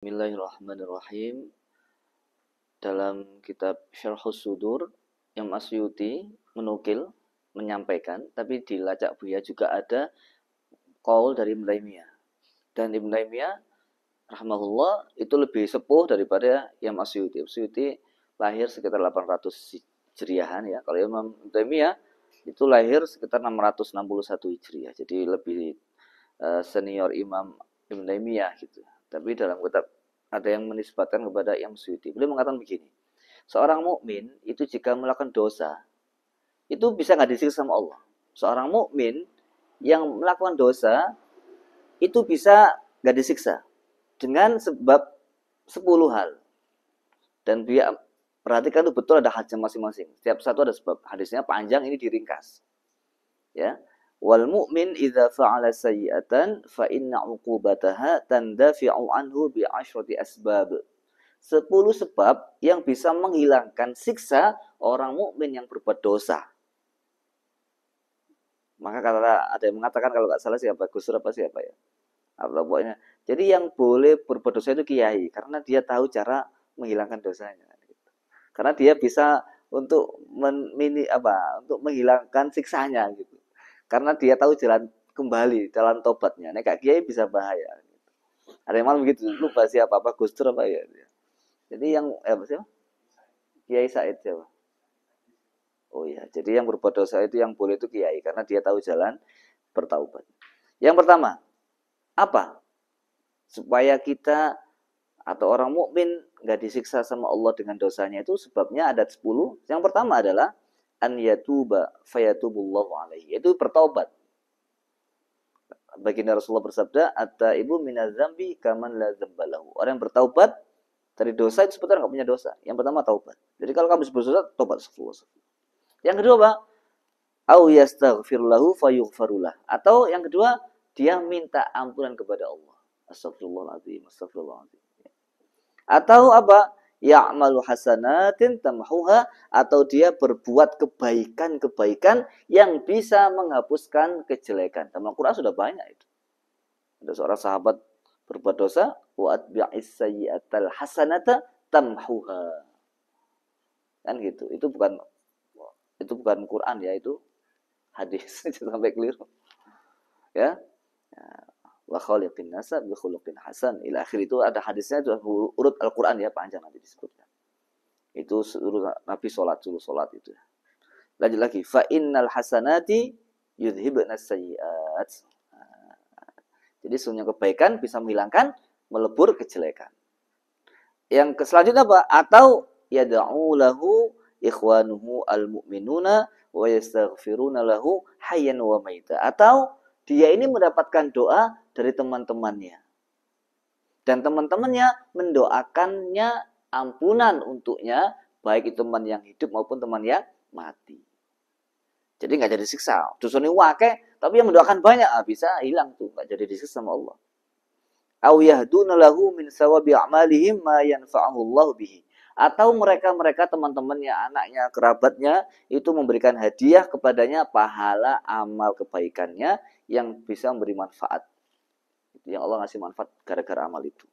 Bismillahirrahmanirrahim. Dalam kitab Syarhus Sudur, Imam Asyuti menyampaikan, tapi di Lacak Buya juga ada qaul dari Ibnu Taimiyah. Dan Ibnu Taimiyah rahimahullah itu lebih sepuh daripada Imam Asyuti. Asyuti lahir sekitar 800 Hijriahan ya. Kalau Imam Taimiyah itu lahir sekitar 661 Hijriah. Jadi lebih senior Imam Ibnu Taimiyah gitu. Tapi dalam kitab ada yang menisbatkan kepada Imam Suyuti. Beliau mengatakan begini, seorang mukmin itu jika melakukan dosa, itu bisa nggak disiksa sama Allah. Seorang mukmin yang melakukan dosa, itu bisa nggak disiksa dengan sebab 10 hal. Dan dia perhatikan itu betul ada hadisnya masing-masing. Setiap satu ada sebab. Hadisnya panjang, ini diringkas. Ya. Wal mu'min idza fa'ala sayyi'atan fa inna 'uqubataha tandafi'u anhu bi 'ashrati asbab. 10 sebab yang bisa menghilangkan siksa orang mukmin yang berbuat dosa. Maka ada yang mengatakan kalau nggak salah siapa Gus apa siapa ya? Apa pokoknya. Jadi yang boleh berbuat dosa itu kiai karena dia tahu cara menghilangkan dosanya. Karena dia bisa untuk untuk menghilangkan siksanya gitu. Karena dia tahu jalan kembali, jalan tobatnya. Nek kiai bisa bahaya. Ada yang malah begitu, lupa siapa apa Gus Dur apa ya. Jadi yang apa sih? Kiai Said siapa? Oh ya, jadi yang berbuat dosa itu yang boleh itu kiai karena dia tahu jalan bertaubat. Yang pertama, apa? Supaya kita atau orang mukmin nggak disiksa sama Allah dengan dosanya itu sebabnya ada 10. Yang pertama adalah an yatuba fayatubullahu alaihi, yaitu bertaubat. Baginda Rasulullah bersabda, at-taibu minadz-dzambi kaman la dzambalahu. Orang yang bertaubat dari dosa itu sebetulnya nggak punya dosa. Yang pertama taubat. Jadi kalau kamu berdosa, taubat. Yang kedua apa? Au yastaghfir lahu fayughfarulah. Atau yang kedua, dia minta ampunan kepada Allah. Astagfirullahaladzim, astagfirullahaladzim. Atau apa? Ya'malu hasanatin tamhuha, atau dia berbuat kebaikan-kebaikan yang bisa menghapuskan kejelekan. Dalam Al-Quran sudah banyak itu. Ada seorang sahabat berbuat dosa, wa atbi'is sayyi'atal hasanata tamhuha. Kan gitu. Itu bukan Quran ya, itu hadis. Sampai keliru. Ya. Wa khaliqin nasa bi khuluqin hasan ila akhir. Itu ada hadisnya, itu urut Al-Qur'an ya, panjang nanti disebutkan. Itu urut Nabi salat itu. Lanjut lagi, fa innal hasanati yudhibna sayyi'at. Jadi sesungguhnya kebaikan bisa menghilangkan, melebur kejelekan. Yang selanjutnya apa? Atau yad'u lahu ikhwanuhu al-mu'minuna wa yastaghfiruna lahu hayyan wa maita. Atau dia ini mendapatkan doa dari teman-temannya. Dan teman-temannya mendoakannya ampunan untuknya, baik itu teman yang hidup maupun teman yang mati. Jadi nggak jadi siksa. Dosanya wake, tapi yang mendoakan banyak, bisa hilang tuh, nggak jadi disiksa sama Allah. Aw yahduna lahu min sawabi a'malihim ma yanfa'uhu Allah bihi. Atau mereka teman-temannya, anaknya, kerabatnya itu memberikan hadiah kepadanya pahala amal kebaikannya yang bisa memberi manfaat. Itu yang Allah ngasih manfaat gara-gara amal itu.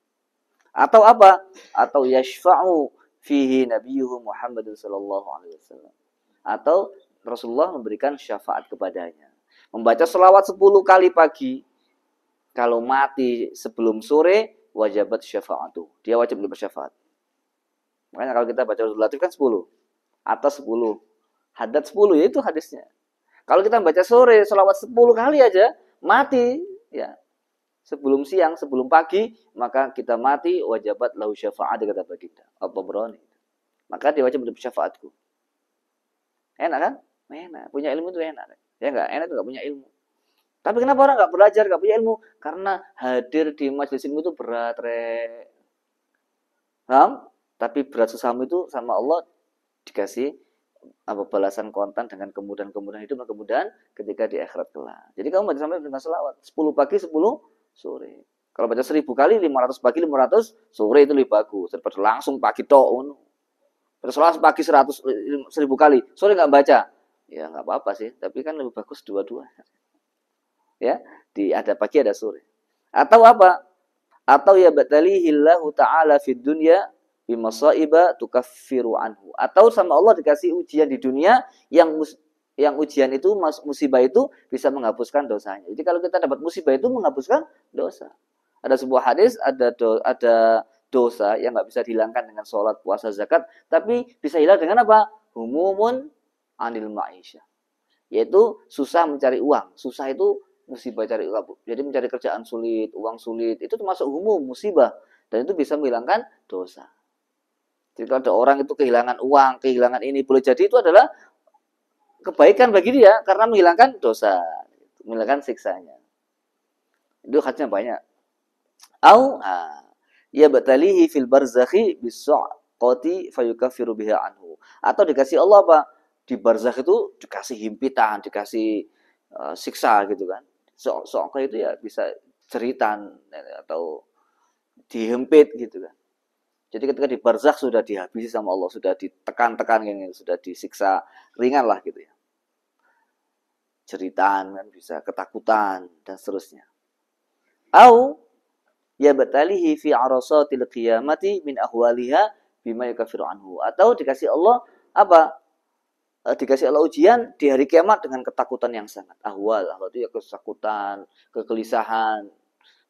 Atau apa? Atau yashfa'u fihi nabiyuhu Muhammadin sallallahu alaihi wasallam. Atau Rasulullah memberikan syafaat kepadanya. Membaca selawat 10 kali pagi. Kalau mati sebelum sore, wajabat syafa'atu. Dia wajib bersyafaat. Makanya kalau kita baca latif kan 10. Atas 10. Hadat 10, ya itu hadisnya. Kalau kita baca sore, selawat 10 kali aja, mati. Ya. Sebelum siang, sebelum pagi, maka kita mati, wajabat lahu syafa'at, kata baginda. Apa berani? Maka dia wajib bersyafaatku. Enak kan? Enak. Punya ilmu itu enak. Ya enggak? Enak itu enggak punya ilmu. Tapi kenapa orang enggak belajar, enggak punya ilmu? Karena hadir di majelis ilmu itu berat, Rek. Paham? Tapi berat sesama itu sama Allah dikasih balasan kontan dengan kemudahan-kemudahan hidup dan kemudahan ketika di akhirat kelak. Jadi kamu baca sampai dengan selawat 10 pagi 10 sore. Kalau baca 1000 kali 500 pagi 500 sore itu lebih bagus daripada langsung pagi tok ngono. Baca selawat pagi 1000 kali, sore enggak baca. Ya enggak apa-apa sih, tapi kan lebih bagus dua-dua. Ya, ada pagi ada sore. Atau apa? Atau ya batalihillahu ta'ala fid dunya bimasaiba tukaffiru anhu. Atau sama Allah dikasih ujian di dunia yang ujian itu musibah itu bisa menghapuskan dosanya. Jadi kalau kita dapat musibah itu menghapuskan dosa. Ada sebuah hadis, ada dosa yang nggak bisa dihilangkan dengan sholat, puasa, zakat, tapi bisa hilang dengan apa? Humumun anil ma'isyah. Yaitu susah mencari uang. Susah itu musibah cari uang. Jadi mencari kerjaan sulit, uang sulit, itu termasuk umum musibah dan itu bisa menghilangkan dosa. Jadi kalau ada orang itu kehilangan uang, kehilangan ini, boleh jadi itu adalah kebaikan bagi dia karena menghilangkan dosa, menghilangkan siksanya. Itu hadisnya banyak. Au ya batalihi fil barzakhi bis-su'qati fayukaffiru biha anhu. Atau dikasih Allah apa? Di barzakh itu dikasih himpitan, dikasih siksa gitu kan. So'qah itu ya bisa jeritan atau dihempit gitu kan. Jadi ketika di barzakh sudah dihabisi sama Allah, sudah ditekan-tekan gitu, sudah disiksa ringan lah gitu ya. Jeritan kan bisa, ketakutan dan seterusnya. Au ya batalihi fi arasatil qiyamati min ahwaliha bima yakfiru anhu. Atau dikasih Allah apa? Dikasih Allah ujian di hari kiamat dengan ketakutan yang sangat ahwal itu ya ketakutan, kegelisahan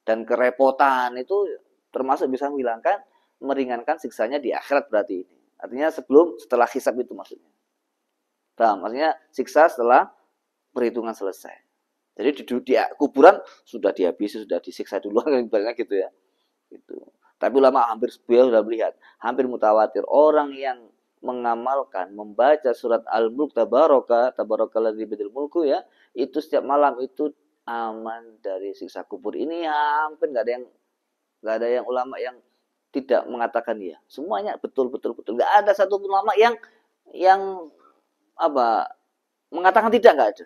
dan kerepotan itu termasuk bisa menghilangkan, meringankan siksanya di akhirat berarti ini. Artinya setelah hisab itu maksudnya. Maksudnya siksa setelah perhitungan selesai. Jadi di kuburan sudah dihabisi, sudah disiksa dulu ibaratnya gitu ya. Gitu. Tapi ulama hampir sudah melihat, hampir mutawatir orang yang mengamalkan, membaca surat Al-Mulk tabarakallazi biyadihil mulku ya, itu setiap malam itu aman dari siksa kubur. Ini hampir nggak ada yang ulama yang tidak mengatakan ya. Semuanya betul. Nggak ada satu ulama yang apa mengatakan tidak, nggak ada.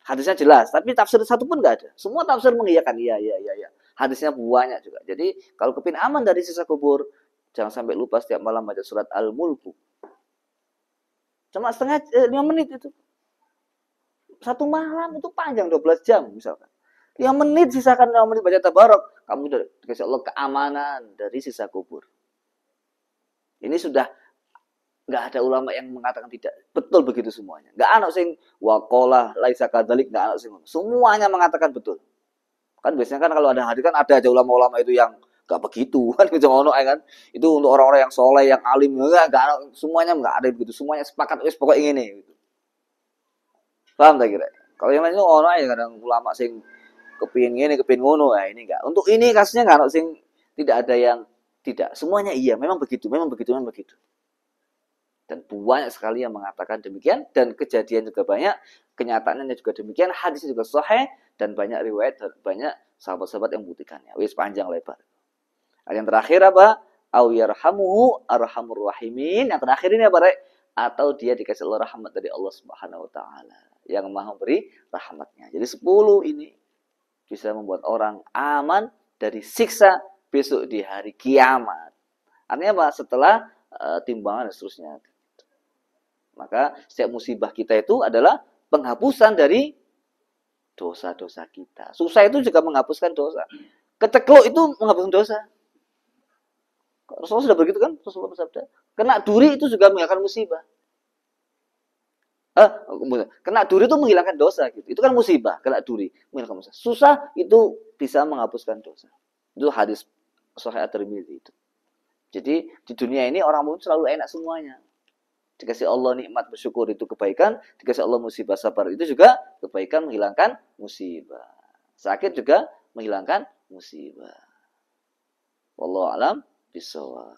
Hadisnya jelas, tapi tafsir satu pun nggak ada. Semua tafsir mengiyakan iya. Hadisnya banyak juga. Jadi kalau kepin aman dari siksa kubur, jangan sampai lupa setiap malam baca surat Al-Mulku. Cuma 5 menit itu. Satu malam itu panjang 12 jam misalkan. 5 menit sisakan 5 menit baca tabarok. Kamu sudah dikasih Allah keamanan dari sisa kubur. Ini sudah nggak ada ulama yang mengatakan tidak. Betul begitu semuanya. Nggak ada sing waqala laisa kadzalik, nggak ada sing. Semuanya mengatakan betul. Kan biasanya kan kalau ada hadis kan ada aja ulama-ulama itu yang gak begitu kan kan itu untuk orang-orang yang soleh yang alim enggak semuanya enggak ada begitu, semuanya sepakat wis pokoknya ini gitu. Paham tak kira? Kalau yang lain itu orang ya kadang ulama sing kepingin ini kepingin ngono ya ini enggak. Untuk ini kasusnya enggak ada sing tidak ada yang tidak, semuanya iya memang begitu. Dan banyak sekali yang mengatakan demikian dan kejadian juga banyak, kenyataannya juga demikian, hadisnya juga sahih dan banyak riwayat dan banyak sahabat-sahabat yang membuktikannya. Wis panjang lebar. Yang terakhir apa? Au yarhamuhu arhamur rahimin. Yang terakhir ini apa, Rek? Atau dia dikasih Allah rahmat dari Allah Subhanahu wa taala yang Maha memberi rahmatnya. Jadi 10 ini bisa membuat orang aman dari siksa besok di hari kiamat. Artinya apa? Setelah timbangan dan seterusnya. Maka setiap musibah kita itu adalah penghapusan dari dosa-dosa kita. Susah itu juga menghapuskan dosa. Kecekluk itu menghapuskan dosa. Rasulullah sudah begitu kan? Rasulullah bersabda. Kena duri itu juga menghilangkan musibah. Kena duri itu menghilangkan dosa gitu. Itu kan musibah, kena duri menghilangkan dosa. Susah itu bisa menghapuskan dosa. Itu hadis Sahih At-Tirmidzi itu. Jadi di dunia ini orang mukmin selalu enak semuanya. Dikasih Allah nikmat bersyukur itu kebaikan, dikasih Allah musibah sabar itu juga kebaikan, menghilangkan musibah. Sakit juga menghilangkan musibah. Wallahu a'lam bishawab.